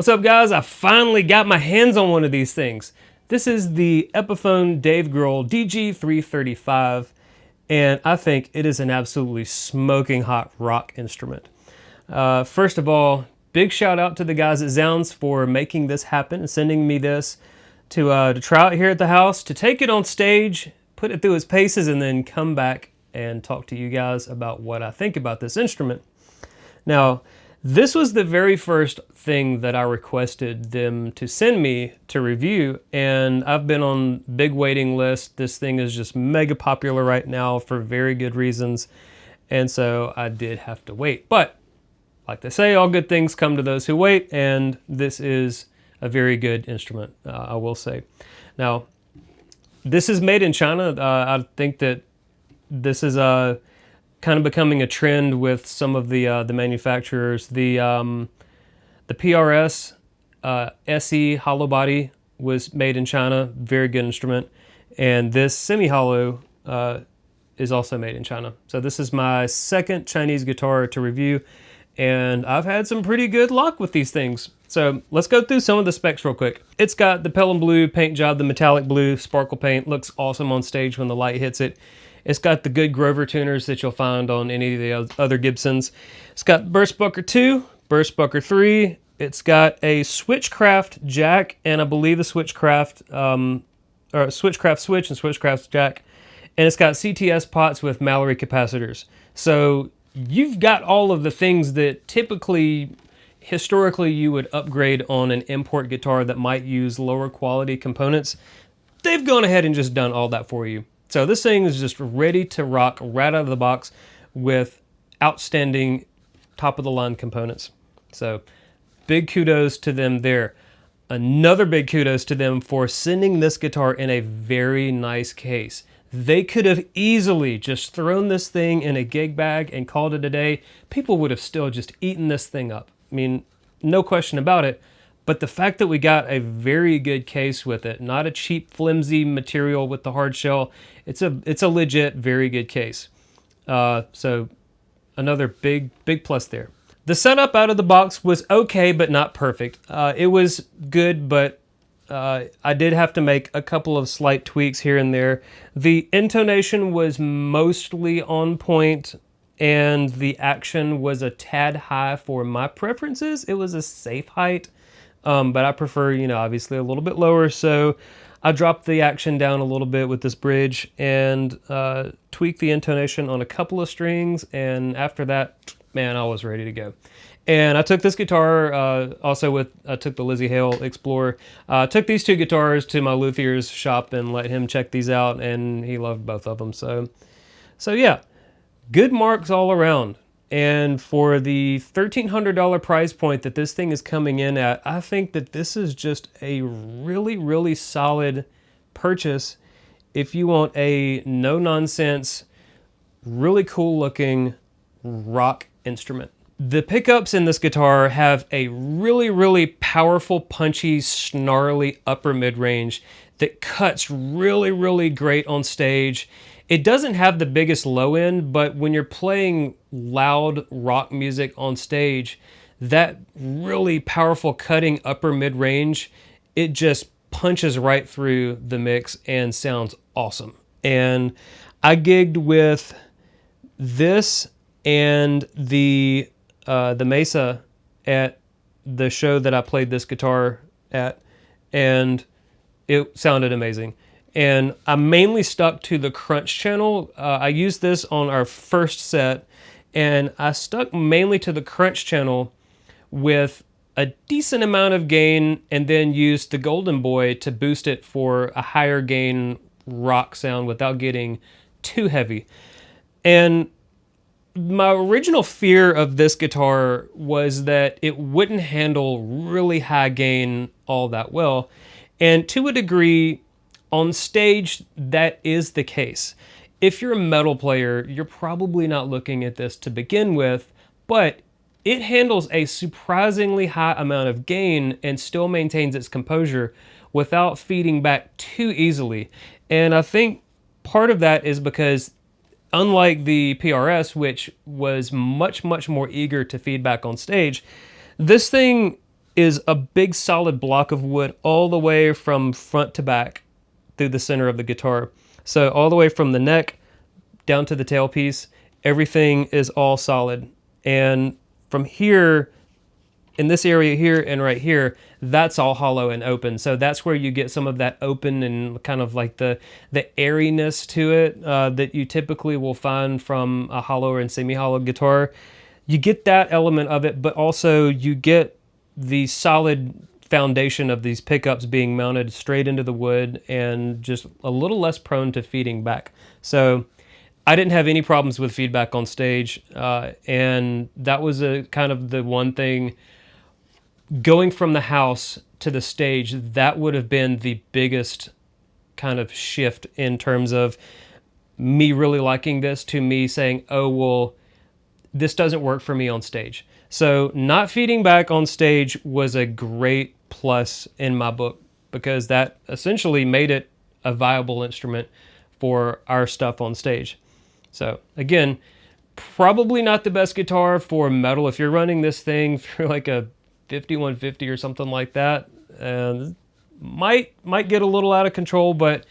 What's up, guys? I finally got my hands on one of these things. This is the Ephiphone Dave Grohl DG335, and I think it is an absolutely smoking hot rock instrument. First of all, big shout out to the guys at Zzounds for making this happen and sending me this to try out here at the house, to take it on stage, put it through its paces, and then come back and talk to you guys about what I think about this instrument. Now, this was the very first thing that I requested them to send me to review, and I've been on big waiting list. This thing is just mega popular right now for very good reasons, and so I did have to wait. But like they say, all good things come to those who wait, and this is a very good instrument, I will say. Now, this is made in China. I think that this is kind of becoming a trend with some of the manufacturers. The PRS SE hollow body was made in China, very good instrument, and this semi-hollow is also made in China. So this is my second Chinese guitar to review, and I've had some pretty good luck with these things. So let's go through some of the specs real quick. It's got the Pelham blue paint job, the metallic blue sparkle paint, looks awesome on stage when the light hits it. It's got the good Grover tuners that you'll find on any of the other Gibsons. It's got Burstbucker 2, Burstbucker 3. It's got a Switchcraft jack, and I believe a Switchcraft, or a Switchcraft switch and Switchcraft jack. and it's got CTS pots with Mallory capacitors. So you've got all of the things that typically, historically, you would upgrade on an import guitar that might use lower quality components. They've gone ahead and just done all that for you. So this thing is just ready to rock right out of the box with outstanding top of the line components. So big kudos to them there. Another big kudos to them for sending this guitar in a very nice case. They could have easily just thrown this thing in a gig bag and called it a day. People would have still just eaten this thing up. I mean, no question about it. But the fact that we got a very good case with it, not a cheap flimsy material with the hard shell, it's a legit very good case. So another big plus there. The setup out of the box was okay, but not perfect. It was good, but I did have to make a couple of slight tweaks here and there. The intonation was mostly on point, and the action was a tad high for my preferences. It was a safe height, but I prefer, you know, obviously a little bit lower, so I dropped the action down a little bit with this bridge and tweaked the intonation on a couple of strings, and after that, man, I was ready to go. And I took this guitar, I took the Lizzie Hale Explorer. Took these two guitars to my luthier's shop and let him check these out, and he loved both of them. So yeah, good marks all around. And for the $1,300 price point that this thing is coming in at, I think that this is just a really solid purchase if you want a no-nonsense, really cool-looking rock instrument. The pickups in this guitar have a really powerful, punchy, snarly upper mid-range that cuts really great on stage. It doesn't have the biggest low end, but when you're playing loud rock music on stage, that really powerful cutting upper mid-range, it just punches right through the mix and sounds awesome. And I gigged with this and the Mesa at the show that I played this guitar at, and it sounded amazing. And I mainly stuck to the crunch channel. I used this on our first set, and I stuck mainly to the crunch channel with a decent amount of gain, and then used the Golden Boy to boost it for a higher gain rock sound without getting too heavy. And my original fear of this guitar was that it wouldn't handle really high gain all that well. And to a degree, on stage, that is the case. If you're a metal player, you're probably not looking at this to begin with, but it handles a surprisingly high amount of gain and still maintains its composure without feeding back too easily. And I think part of that is because, unlike the PRS, which was much more eager to feed back on stage, this thing is a big solid block of wood all the way from front to back through the center of the guitar. So all the way from the neck down to the tailpiece, everything is all solid. And from here, in this area here and right here, that's all hollow and open. So that's where you get some of that open and kind of like the airiness to it that you typically will find from a hollow and semi-hollow guitar. You get that element of it, but also you get the solid foundation of these pickups being mounted straight into the wood and just a little less prone to feeding back. So I didn't have any problems with feedback on stage, and that was a kind of the one thing. Going from the house to the stage, that would have been the biggest kind of shift in terms of me really liking this to me saying, oh, well, this doesn't work for me on stage. So not feeding back on stage was a great plus in my book, because that essentially made it a viable instrument for our stuff on stage. So again, probably not the best guitar for metal. If you're running this thing through like a 5150 or something like that, might get a little out of control, but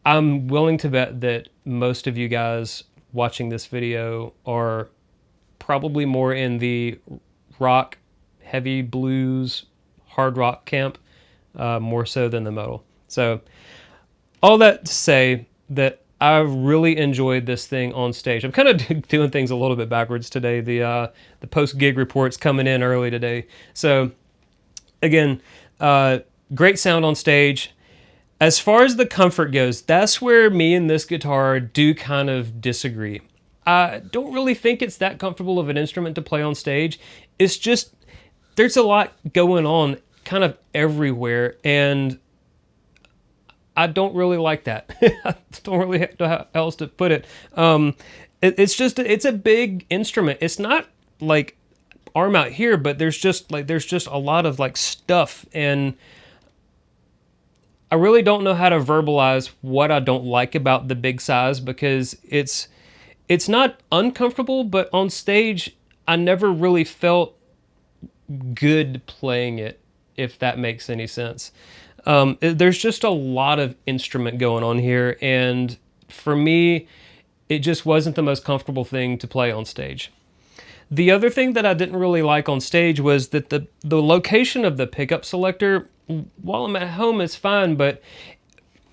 I'm willing to bet that most of you guys watching this video are probably more in the rock, heavy blues, hard rock camp, more so than the metal. So all that to say that I really enjoyed this thing on stage. I'm kind of doing things a little bit backwards today. The post-gig report's coming in early today. So again, great sound on stage. As far as the comfort goes, that's where me and this guitar do kind of disagree. I don't really think it's that comfortable of an instrument to play on stage. It's just, there's a lot going on kind of everywhere, and I don't really like that. I don't really know how else to put it. It's a big instrument. It's not like arm out here, but there's just a lot of like stuff, and I really don't know how to verbalize what I don't like about the big size, because it's not uncomfortable, but on stage I never really felt good playing it, if that makes any sense. There's just a lot of instrument going on here, and for me, it just wasn't the most comfortable thing to play on stage. The other thing that I didn't really like on stage was that the location of the pickup selector, while I'm at home, is fine, but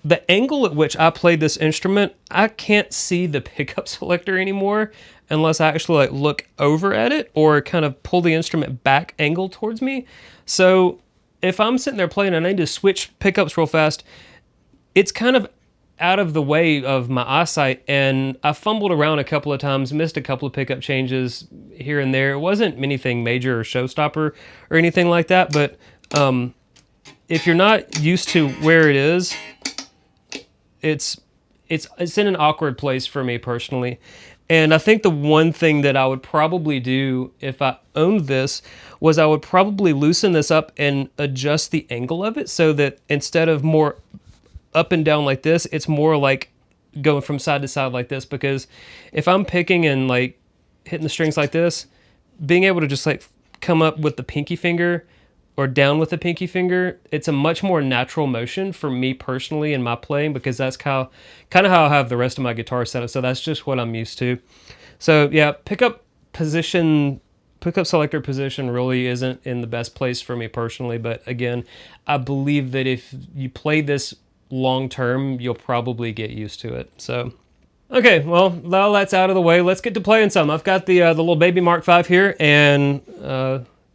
the angle at which I played this instrument, I can't see the pickup selector anymore unless I actually like look over at it or kind of pull the instrument back angle towards me. So if I'm sitting there playing and I need to switch pickups real fast, it's kind of out of the way of my eyesight, and I fumbled around a couple of times, missed a couple of pickup changes here and there. It wasn't anything major or showstopper or anything like that, but if you're not used to where it is, it's in an awkward place for me personally. And I think the one thing that I would probably do if I owned this was I would probably loosen this up and adjust the angle of it so that instead of more up and down like this, it's more like going from side to side like this. Because if I'm picking and like hitting the strings like this, being able to just like come up with the pinky finger or down with the pinky finger, it's a much more natural motion for me personally in my playing, because that's kind of how I have the rest of my guitar set up. So that's just what I'm used to. So yeah, pickup selector position really isn't in the best place for me personally. But again, I believe that if you play this long term, you'll probably get used to it. So okay, well, now that's out of the way, let's get to playing some. I've got the little baby Mark V here, and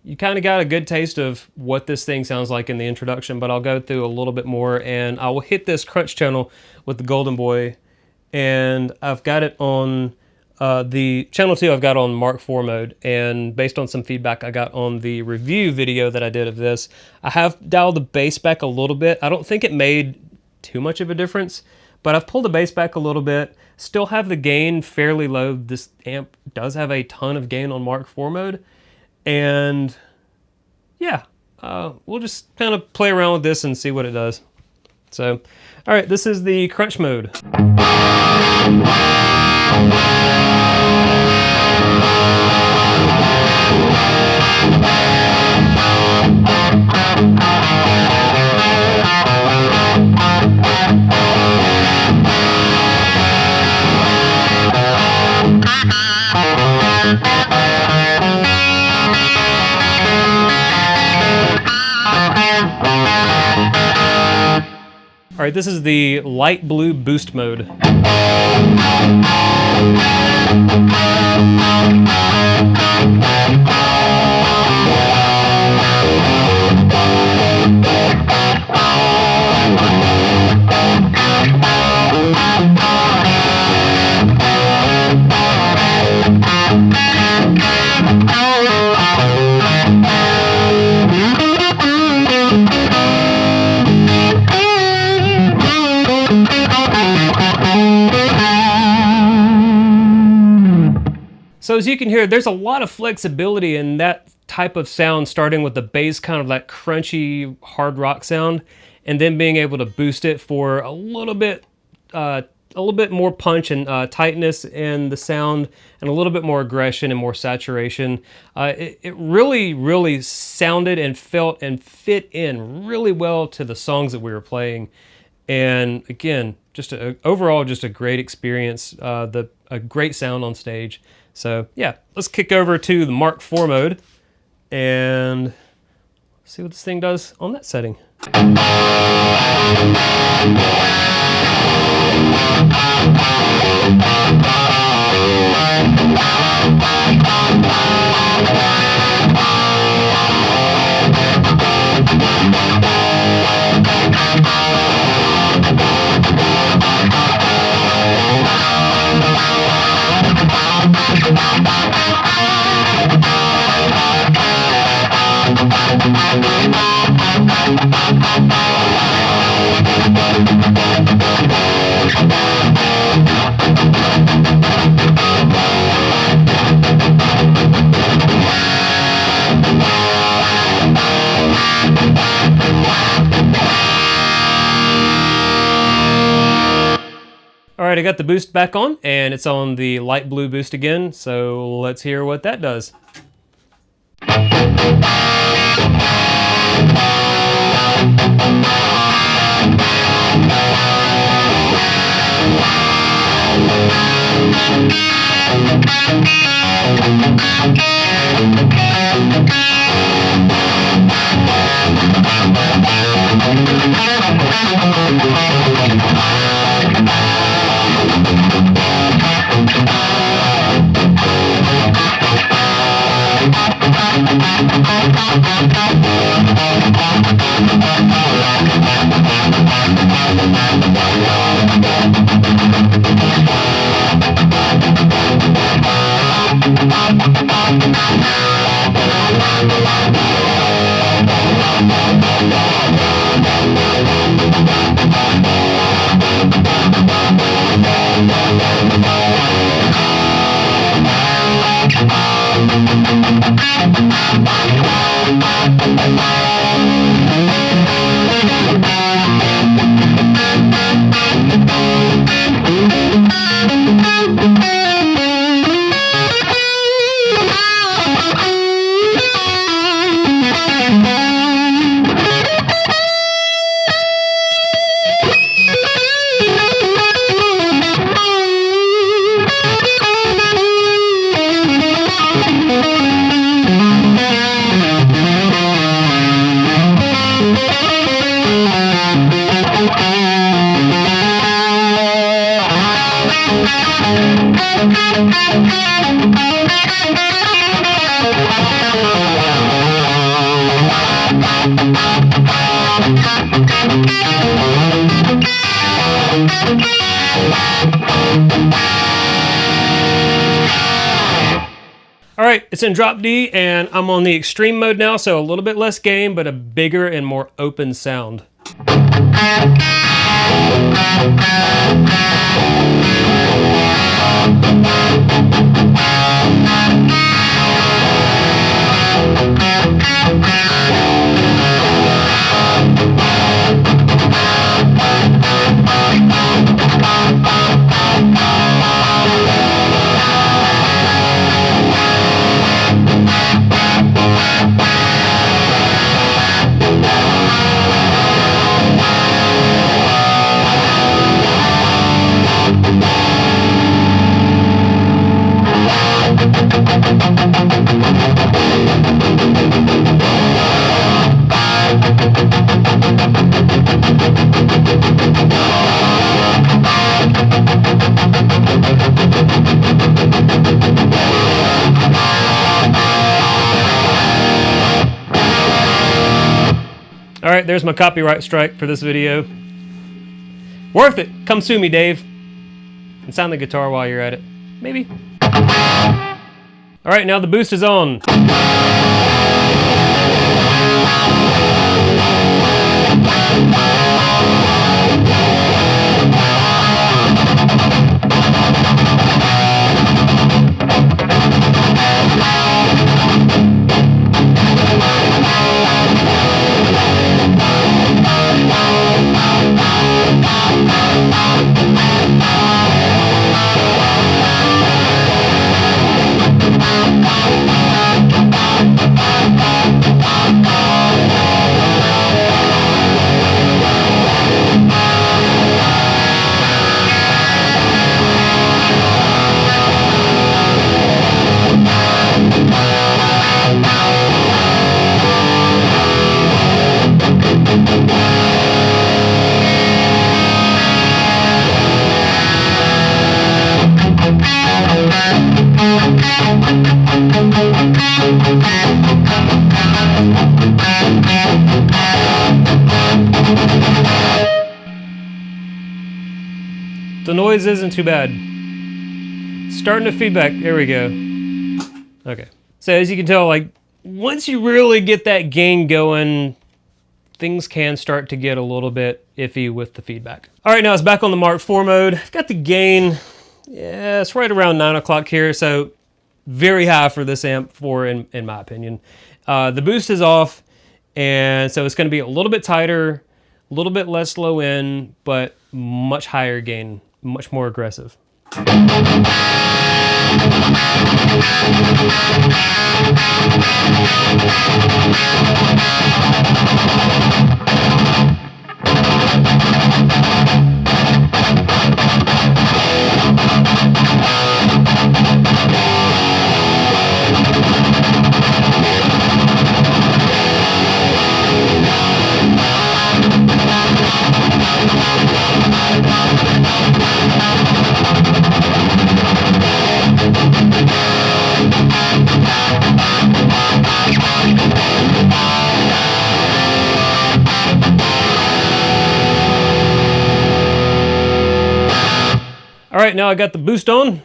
you kind of got a good taste of what this thing sounds like in the introduction, but I'll go through a little bit more, and I will hit this crunch channel with the Golden Boy, and I've got it on the channel 2, I've got on Mark IV mode, and based on some feedback I got on the review video that I did of this, I have dialed the bass back a little bit. I don't think it made too much of a difference, but I've pulled the bass back a little bit, still have the gain fairly low. This amp does have a ton of gain on Mark IV mode, and yeah, we'll just kind of play around with this and see what it does. So, all right, this is the crunch mode. All right, this is the light blue boost mode. So as you can hear, there's a lot of flexibility in that type of sound, starting with the bass, kind of that crunchy hard rock sound, and then being able to boost it for a little bit more punch and tightness in the sound, and a little bit more aggression and more saturation. It really sounded and felt and fit in really well to the songs that we were playing. And again, overall just a great experience, a great sound on stage. So yeah, let's kick over to the Mark IV mode and see what this thing does on that setting. Alright, I got the boost back on, and it's on the light blue boost again, so let's hear what that does. Alright, it's in drop D, and I'm on the extreme mode now, so a little bit less gain, but a bigger and more open sound. Alright, there's my copyright strike for this video. Worth it! Come sue me, Dave. And sound the guitar while you're at it. Maybe. Alright, now the boost is on. The noise isn't too bad. Starting to feedback. There we go. Okay. So as you can tell, like, once you really get that gain going, things can start to get a little bit iffy with the feedback. All right, now it's back on the Mark IV mode. I've got the gain, yeah, it's right around 9 o'clock here, so very high for this amp in my opinion. The boost is off, and so it's going to be a little bit tighter, a little bit less low end, but much higher gain, much more aggressive. All right, now I got the boost on.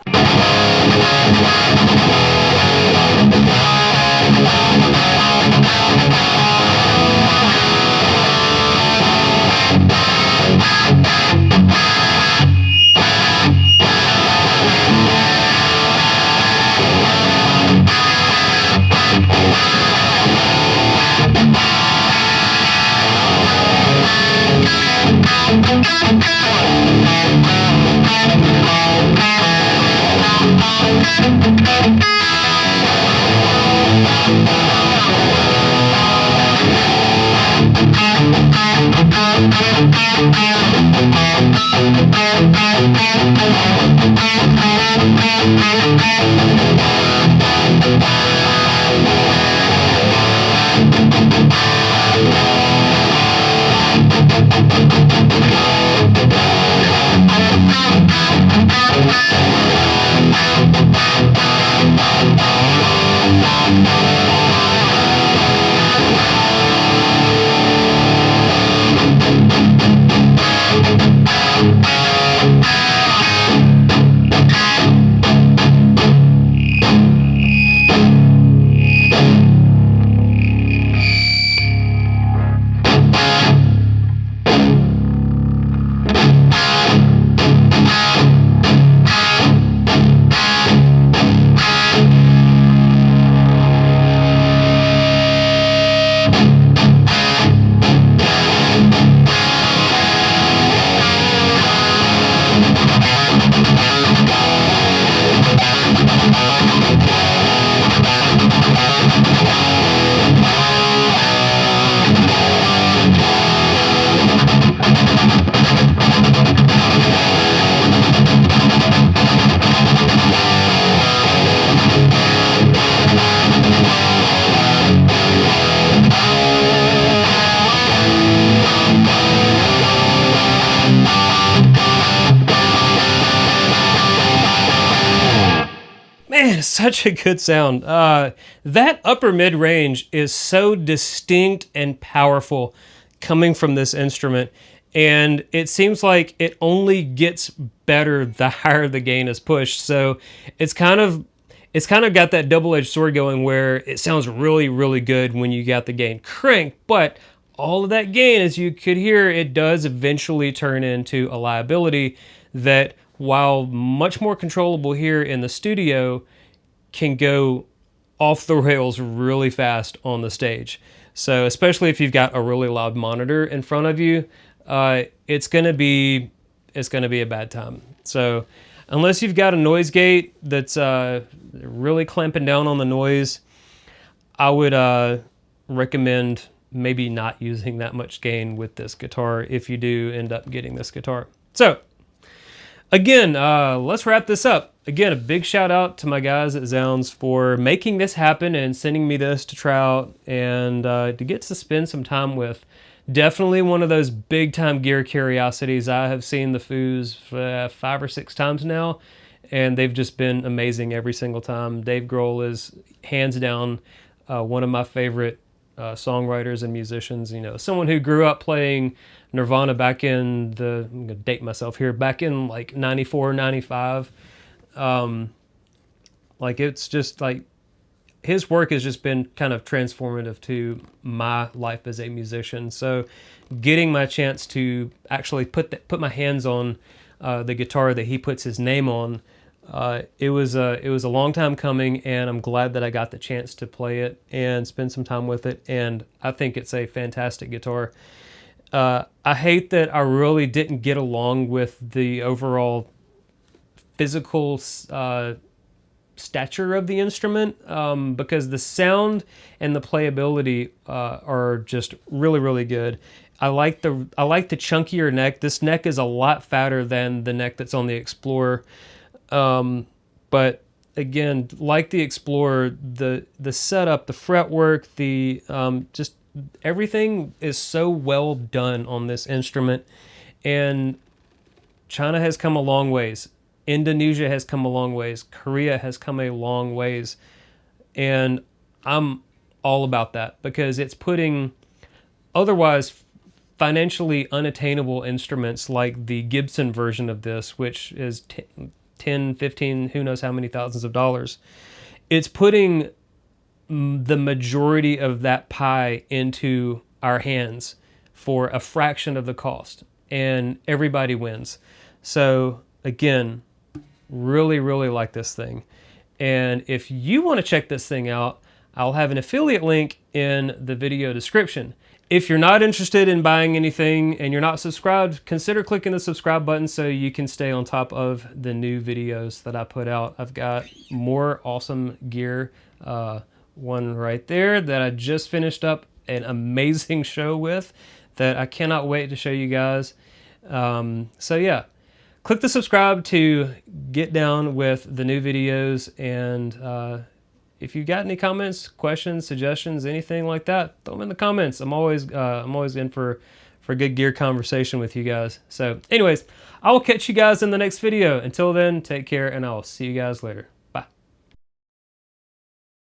Man, it's such a good sound. That upper mid-range is so distinct and powerful coming from this instrument, and it seems like it only gets better the higher the gain is pushed. So it's kind of got that double-edged sword going where it sounds really, really good when you got the gain cranked, but all of that gain, as you could hear, it does eventually turn into a liability that, while much more controllable here in the studio, can go off the rails really fast on the stage. So especially if you've got a really loud monitor in front of you, it's gonna be a bad time. So unless you've got a noise gate that's really clamping down on the noise, I would recommend maybe not using that much gain with this guitar if you do end up getting this guitar. So again, let's wrap this up. Again, a big shout out to my guys at Zzounds for making this happen and sending me this to try out and to get to spend some time with. Definitely one of those big time gear curiosities. I have seen the Foos 5 or 6 times now, and they've just been amazing every single time. Dave Grohl is hands down one of my favorite songwriters and musicians. You know, someone who grew up playing Nirvana back in the, I'm gonna date myself here, back in like 94, 95. Like it's just like, his work has just been kind of transformative to my life as a musician. So getting my chance to actually put my hands on the guitar that he puts his name on, it was a long time coming, and I'm glad that I got the chance to play it and spend some time with it. And I think it's a fantastic guitar. I hate that I really didn't get along with the overall physical stature of the instrument, because the sound and the playability are just really, really good. I like the chunkier neck. This neck is a lot fatter than the neck that's on the Explorer. But again, like the Explorer, the setup, the fretwork, the just everything is so well done on this instrument. And China has come a long ways. Indonesia has come a long ways. Korea has come a long ways. And I'm all about that, because it's putting otherwise financially unattainable instruments like the Gibson version of this, which is 10, 15, who knows how many thousands of dollars. It's putting the majority of that pie into our hands for a fraction of the cost, and everybody wins. So again, really, really like this thing. And if you want to check this thing out, I'll have an affiliate link in the video description. If you're not interested in buying anything and you're not subscribed, consider clicking the subscribe button so you can stay on top of the new videos that I put out. I've got more awesome gear. One right there that I just finished up an amazing show with that I cannot wait to show you guys. So yeah, click the subscribe to get down with the new videos, and if you got any comments, questions, suggestions, anything like that, throw them in the comments. I'm always in for good gear conversation with you guys. So anyways, I will catch you guys in the next video. Until then, take care, and I'll see you guys later.